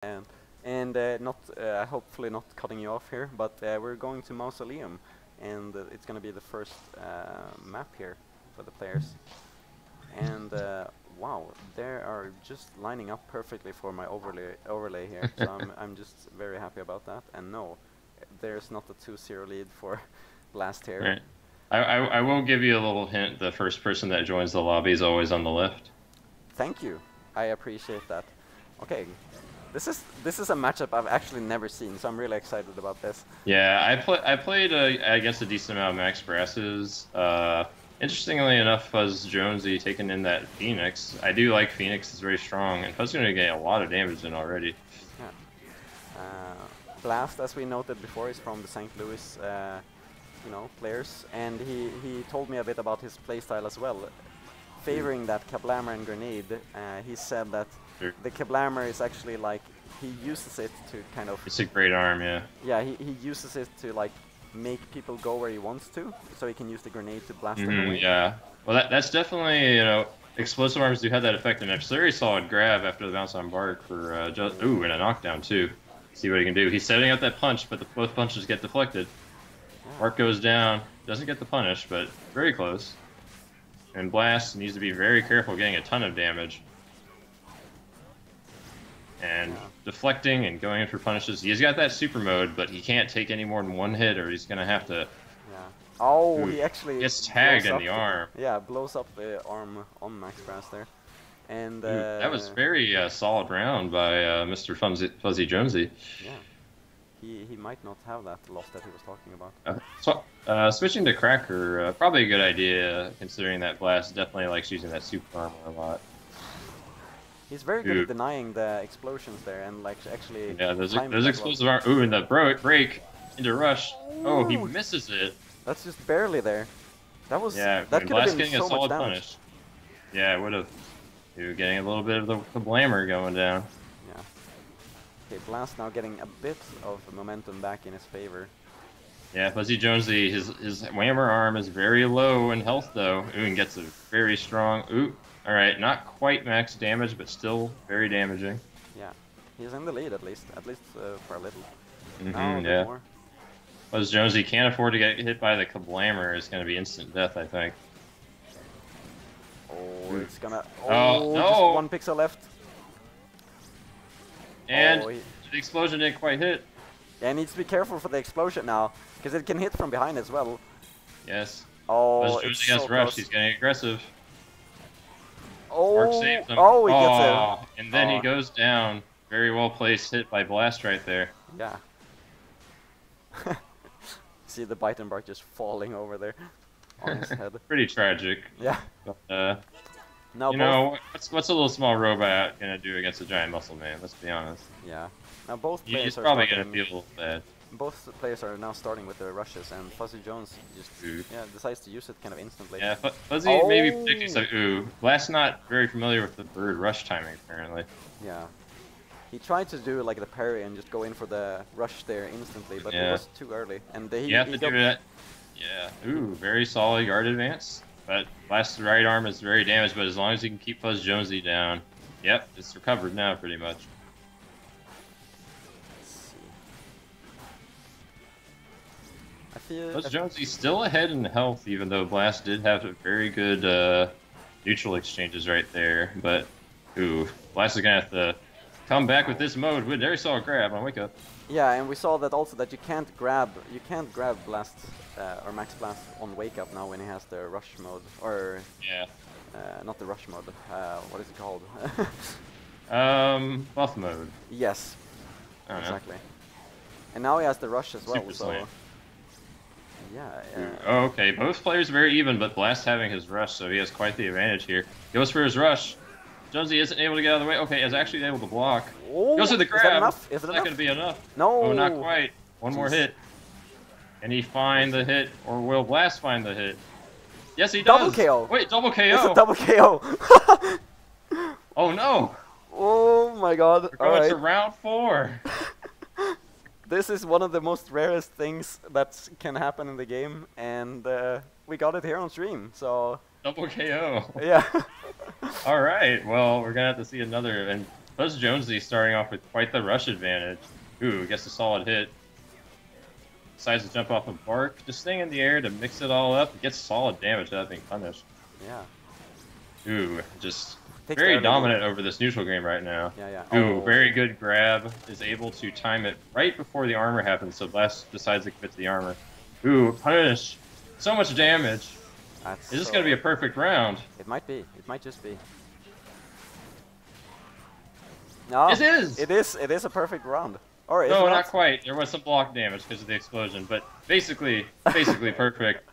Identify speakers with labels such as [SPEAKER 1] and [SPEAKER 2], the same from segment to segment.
[SPEAKER 1] And not hopefully not cutting you off here, but we're going to Mausoleum, and it's going to be the first map here for the players. And wow, they are just lining up perfectly for my overlay here. So I'm just very happy about that. And no, there's not a 2-0 lead for Blast here.
[SPEAKER 2] Right. I will give you a little hint. The first person that joins the lobby is always on the left.
[SPEAKER 1] Thank you. I appreciate that. Okay, this is a matchup I've actually never seen, so I'm really excited about this.
[SPEAKER 2] Yeah, I played against a decent amount of Max Brasses. Interestingly enough, FuzzJonesy taking in that Phoenix. I do like Phoenix; it's very strong, and Fuzz going to get a lot of damage in already.
[SPEAKER 1] Yeah. Blast, as we noted before, is from the St. Louis, players, and he told me a bit about his playstyle as well, favoring that Kablammer and Grenade. He said that the Kablammer is actually like, he uses it to kind of...
[SPEAKER 2] It's a great arm, yeah.
[SPEAKER 1] Yeah, he uses it to like make people go where he wants to, so he can use the grenade to blast them away.
[SPEAKER 2] Yeah, well that's definitely, explosive arms do have that effect, and it's a very solid grab after the bounce on Bark for, and a knockdown too. See what he can do. He's setting up that punch, but both punches get deflected. Yeah. Bark goes down, doesn't get the punish, but very close. And Blast needs to be very careful getting a ton of damage. And deflecting and going in for punishes. He's got that super mode, but he can't take any more than one hit or he's going to have to...
[SPEAKER 1] Yeah. Oh, he actually...
[SPEAKER 2] gets tagged in the arm.
[SPEAKER 1] Yeah, blows up the arm on Max Brass there. And
[SPEAKER 2] that was very solid round by Mr. FuzzJonesy.
[SPEAKER 1] Yeah. He might not have that loss that he was talking about.
[SPEAKER 2] Switching to Cracker, probably a good idea, considering that Blast definitely likes using that super armor a lot.
[SPEAKER 1] He's very good at denying the explosions there, and like actually...
[SPEAKER 2] Yeah, those explosive armor... Ooh, and the break into rush. Ooh. Oh, he misses it.
[SPEAKER 1] That's just barely there. That was...
[SPEAKER 2] Yeah,
[SPEAKER 1] that could have been
[SPEAKER 2] getting
[SPEAKER 1] so
[SPEAKER 2] a solid
[SPEAKER 1] much
[SPEAKER 2] punish. Yeah, it would have... You're getting a little bit of the Blammer going down.
[SPEAKER 1] Yeah. Okay, Blast now getting a bit of momentum back in his favor.
[SPEAKER 2] Yeah, FuzzJonesy, his Whammer arm is very low in health though. Ooh, and gets a very strong... Ooh, alright, not quite max damage, but still very damaging.
[SPEAKER 1] Yeah, he's in the lead at least for a little.
[SPEAKER 2] Yeah. FuzzJonesy can't afford to get hit by the Kablammer. It's going to be instant death, I think.
[SPEAKER 1] Oh, it's gonna...
[SPEAKER 2] Oh, no!
[SPEAKER 1] Just 1 pixel left.
[SPEAKER 2] And the explosion didn't quite hit.
[SPEAKER 1] Yeah, he needs to be careful for the explosion now, because it can hit from behind as well.
[SPEAKER 2] Yes.
[SPEAKER 1] Oh, it's
[SPEAKER 2] so close. Rush. He's getting aggressive.
[SPEAKER 1] Oh,
[SPEAKER 2] Mark saves him.
[SPEAKER 1] Oh, he gets it.
[SPEAKER 2] And then he goes down. Very well placed hit by Blast right there.
[SPEAKER 1] Yeah. See the Bite and Bark just falling over there on his head.
[SPEAKER 2] Pretty tragic.
[SPEAKER 1] Yeah.
[SPEAKER 2] But,
[SPEAKER 1] now
[SPEAKER 2] you know, what's a little small robot gonna do against a giant muscle man? Let's be honest.
[SPEAKER 1] Yeah. Now both players
[SPEAKER 2] He's
[SPEAKER 1] are
[SPEAKER 2] probably gonna feel a little bad.
[SPEAKER 1] Both players are now starting with their rushes, and FuzzJones just decides to use it kind of instantly.
[SPEAKER 2] Yeah, Fuzzy maybe predicting some Blast's not very familiar with the bird rush timing apparently.
[SPEAKER 1] Yeah. He tried to do like the parry and just go in for the rush there instantly, but it was too early. And
[SPEAKER 2] you have to do that. Yeah. Ooh, very solid guard advance. But Blast's right arm is very damaged, but as long as he can keep FuzzJonesy down, yep, it's recovered now pretty much. FuzzJonesy's still ahead in health, even though Blast did have a very good neutral exchanges right there. But Blast is gonna have to come back with this mode. There, saw a grab on Wake Up.
[SPEAKER 1] Yeah, and we saw that also that you can't grab Blast or Max Blast on Wake Up now when he has the rush mode, or not the rush mode. What is it called?
[SPEAKER 2] Buff mode.
[SPEAKER 1] Yes, exactly. And now he has the rush as well.
[SPEAKER 2] Super Slam.
[SPEAKER 1] Yeah.
[SPEAKER 2] Oh, okay, both players are very even, but Blast having his rush, so he has quite the advantage here. Goes for his rush. Jonesy isn't able to get out of the way. Okay, is actually able to block.
[SPEAKER 1] Oh,
[SPEAKER 2] goes for the grab.
[SPEAKER 1] Is that enough? Is it
[SPEAKER 2] not
[SPEAKER 1] enough?
[SPEAKER 2] Going to be enough.
[SPEAKER 1] No.
[SPEAKER 2] Oh, not quite. One more hit. Can he find the hit, or will Blast find the hit? Yes, he does.
[SPEAKER 1] Double KO.
[SPEAKER 2] Wait, double KO.
[SPEAKER 1] It's a double KO.
[SPEAKER 2] Oh no.
[SPEAKER 1] Oh my God.
[SPEAKER 2] We're going to round 4.
[SPEAKER 1] This is one of the most rarest things that can happen in the game, and we got it here on stream, so...
[SPEAKER 2] Double KO.
[SPEAKER 1] Yeah.
[SPEAKER 2] Alright, well, we're going to have to see another, and FuzzJonesy starting off with quite the rush advantage. Ooh, gets a solid hit. Decides to jump off of Bark, just staying in the air to mix it all up. Gets solid damage without being punished.
[SPEAKER 1] Yeah.
[SPEAKER 2] Ooh, just
[SPEAKER 1] Takes
[SPEAKER 2] very
[SPEAKER 1] the
[SPEAKER 2] dominant over this neutral game right now.
[SPEAKER 1] Yeah, yeah.
[SPEAKER 2] Ooh,
[SPEAKER 1] Oh.
[SPEAKER 2] very good grab. Is able to time it right before the armor happens, so Blast decides to commit to the armor. Ooh, punish. So much damage.
[SPEAKER 1] That's
[SPEAKER 2] Is this going to be a perfect round?
[SPEAKER 1] It might be. It might just be. No,
[SPEAKER 2] It is!
[SPEAKER 1] It is. It is a perfect round. Or is
[SPEAKER 2] No,
[SPEAKER 1] it
[SPEAKER 2] not quite. There was some block damage because of the explosion, but basically perfect.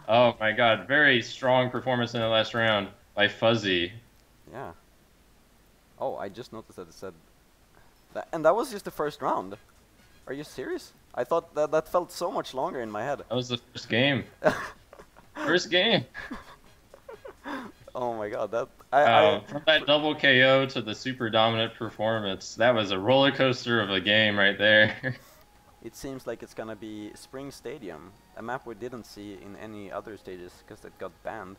[SPEAKER 2] Oh my god, very strong performance in the last round by Fuzzy.
[SPEAKER 1] Yeah. Oh, I just noticed that it said that, and that was just the first round. Are you serious? I thought that felt so much longer in my head.
[SPEAKER 2] That was the first game. First game.
[SPEAKER 1] Oh my god, that
[SPEAKER 2] From that double KO to the super dominant performance, that was a roller coaster of a game right there.
[SPEAKER 1] It seems like it's gonna be Spring Stadium, a map we didn't see in any other stages because it got banned.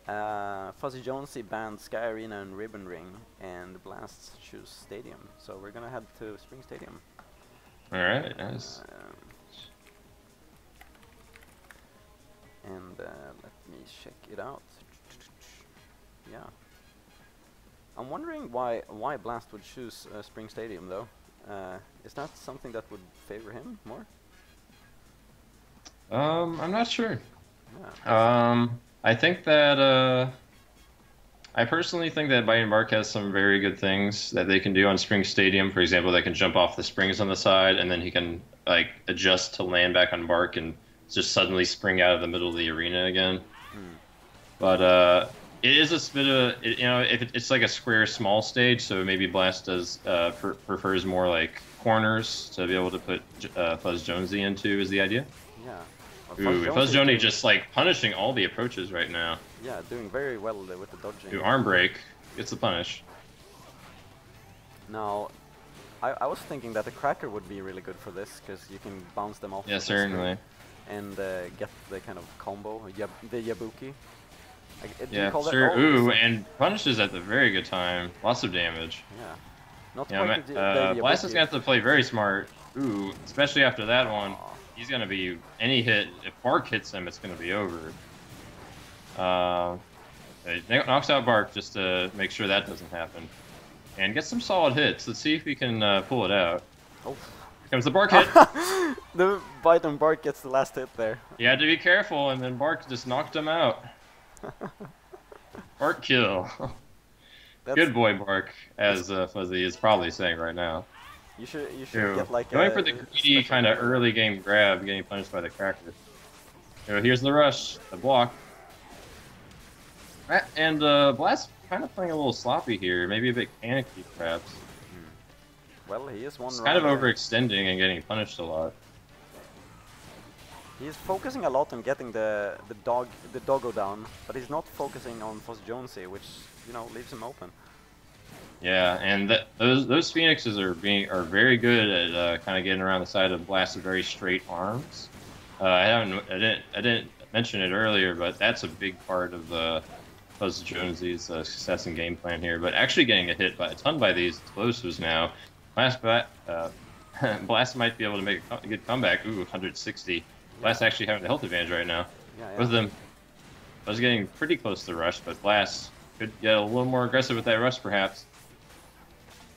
[SPEAKER 1] FuzzJonesy banned Sky Arena and Ribbon Ring, and Blasts choose Stadium. So we're gonna head to Spring Stadium.
[SPEAKER 2] Alright, nice.
[SPEAKER 1] And let me check it out. Yeah. I'm wondering why Blast would choose Spring Stadium though. Is that something that would favor him more?
[SPEAKER 2] I'm not sure.
[SPEAKER 1] Yeah.
[SPEAKER 2] I think that I personally think that Bayern Bark has some very good things that they can do on Spring Stadium. For example, they can jump off the springs on the side, and then he can like adjust to land back on Bark and just suddenly spring out of the middle of the arena again. But it is a bit of you know, if it's like a square small stage, so maybe Blast does prefers more like corners to be able to put FuzzJonesy into is the idea.
[SPEAKER 1] Yeah.
[SPEAKER 2] Ooh, FuzzJonesy just like punishing all the approaches right now.
[SPEAKER 1] Yeah, doing very well with the dodging.
[SPEAKER 2] Ooh, arm break gets the punish.
[SPEAKER 1] Now, I was thinking that the Cracker would be really good for this because you can bounce them off.
[SPEAKER 2] Yeah, certainly.
[SPEAKER 1] And get the kind of combo, the Yabuki.
[SPEAKER 2] Yeah, sure. Ooh, and punishes at the very good time. Lots of damage.
[SPEAKER 1] Yeah. Not
[SPEAKER 2] quite Blast is going to have to play very smart. Ooh, especially after that one. He's going to be any hit. If Bark hits him, it's going to be over. It knocks out Bark just to make sure that doesn't happen. And get some solid hits. Let's see if we can pull it out.
[SPEAKER 1] Oh.
[SPEAKER 2] Here comes the Bark hit.
[SPEAKER 1] The bite on Bark gets the last hit there.
[SPEAKER 2] You had to be careful, and then Bark just knocked him out. Bark kill. Good boy, Bark, as Fuzzy is probably saying right now.
[SPEAKER 1] You should get like
[SPEAKER 2] going for the greedy kind of early game grab, getting punished by the Cracker. Here's the rush, the block, and Blast kind of playing a little sloppy here, maybe a bit panicky perhaps.
[SPEAKER 1] Well, he is one.
[SPEAKER 2] He's kind of overextending and getting punished a lot.
[SPEAKER 1] He's focusing a lot on getting the doggo down, but he's not focusing on FuzzJonesy, which leaves him open.
[SPEAKER 2] Yeah, and those Phoenixes are very good at kind of getting around the side of Blast's very straight arms. I didn't mention it earlier, but that's a big part of FuzzJonesy's success and game plan here. But actually getting a hit by a ton by these explosives now, Blast might be able to make a good comeback. Ooh, 160. Blast actually having the health advantage right now.
[SPEAKER 1] Yeah.
[SPEAKER 2] Both of them. I was getting pretty close to the rush, but Blast could get a little more aggressive with that rush, perhaps.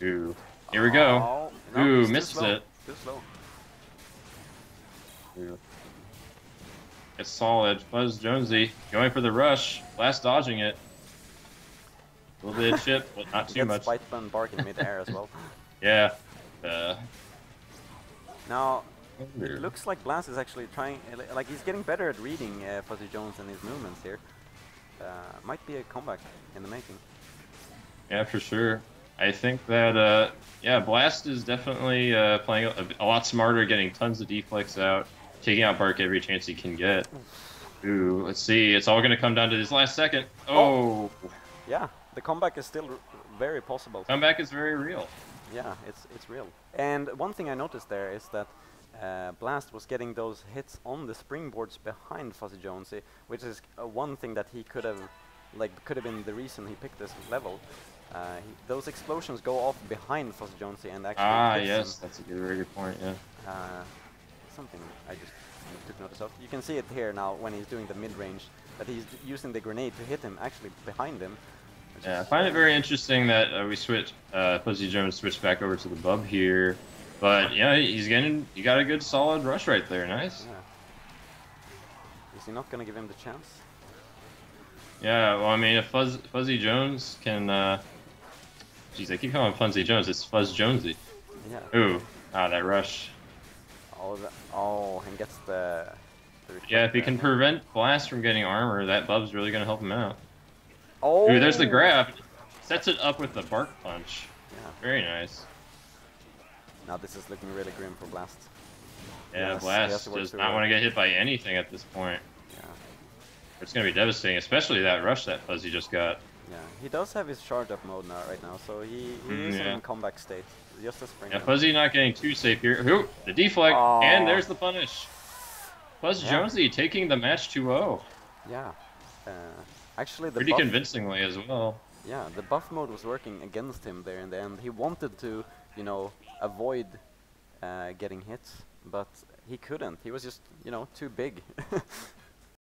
[SPEAKER 2] Ooh, here we go.
[SPEAKER 1] No,
[SPEAKER 2] ooh, misses it.
[SPEAKER 1] Too slow.
[SPEAKER 2] Ooh. It's solid. FuzzJonesy going for the rush. Blast dodging it. A little bit of chip, but not too much.
[SPEAKER 1] Spite and Bark in mid-air as well.
[SPEAKER 2] Yeah.
[SPEAKER 1] Now, it looks like Blast is actually trying, like he's getting better at reading FuzzJones and his movements here. Might be a comeback in the making.
[SPEAKER 2] Yeah, for sure. I think that, yeah, Blast is definitely playing a lot smarter, getting tons of deflects out, taking out Bark every chance he can get. Ooh, let's see. It's all going to come down to this last second. Oh!
[SPEAKER 1] Yeah, the comeback is still very possible.
[SPEAKER 2] Comeback is very real.
[SPEAKER 1] Yeah, it's real. And one thing I noticed there is that Blast was getting those hits on the springboards behind FuzzJonesy, which is one thing that he could have been the reason he picked this level. Those explosions go off behind FuzzJonesy and actually hits
[SPEAKER 2] yes,
[SPEAKER 1] him.
[SPEAKER 2] that's a very good point. Yeah.
[SPEAKER 1] Something I just took notice of. You can see it here now when he's doing the mid-range, that he's using the grenade to hit him actually behind him.
[SPEAKER 2] Yeah, I find it very interesting that we switch. FuzzJones switched back over to the bub here, but yeah, he got a good solid rush right there. Nice.
[SPEAKER 1] Yeah. Is he not gonna give him the chance?
[SPEAKER 2] Yeah, well, I mean, if FuzzJones can, jeez, I keep calling him FuzzJones. It's FuzzJonesy.
[SPEAKER 1] Yeah.
[SPEAKER 2] Ooh, that rush.
[SPEAKER 1] Oh, and gets the
[SPEAKER 2] Yeah, if he can prevent Blast from getting armor, that bub's really gonna help him out.
[SPEAKER 1] Oh!
[SPEAKER 2] Ooh, there's the grab. Sets it up with the bark punch.
[SPEAKER 1] Yeah.
[SPEAKER 2] Very nice.
[SPEAKER 1] Now this is looking really grim for Blast.
[SPEAKER 2] Yeah,
[SPEAKER 1] Yes,
[SPEAKER 2] Blast does not want to get hit by anything at this point.
[SPEAKER 1] Yeah.
[SPEAKER 2] It's gonna be devastating, especially that rush that Fuzzy just got.
[SPEAKER 1] Yeah, he does have his charge up mode now, right now, so he is
[SPEAKER 2] yeah.
[SPEAKER 1] in comeback state. Just a spring.
[SPEAKER 2] Yeah, Fuzzy not getting too safe here. Ooh, the deflect, and there's the punish. FuzzJonesy taking the match 2-0.
[SPEAKER 1] Yeah. Actually, the
[SPEAKER 2] pretty
[SPEAKER 1] buff,
[SPEAKER 2] convincingly as well.
[SPEAKER 1] Yeah, the buff mode was working against him there in the end. He wanted to, you know, avoid getting hit, but he couldn't. He was just, you know, too big.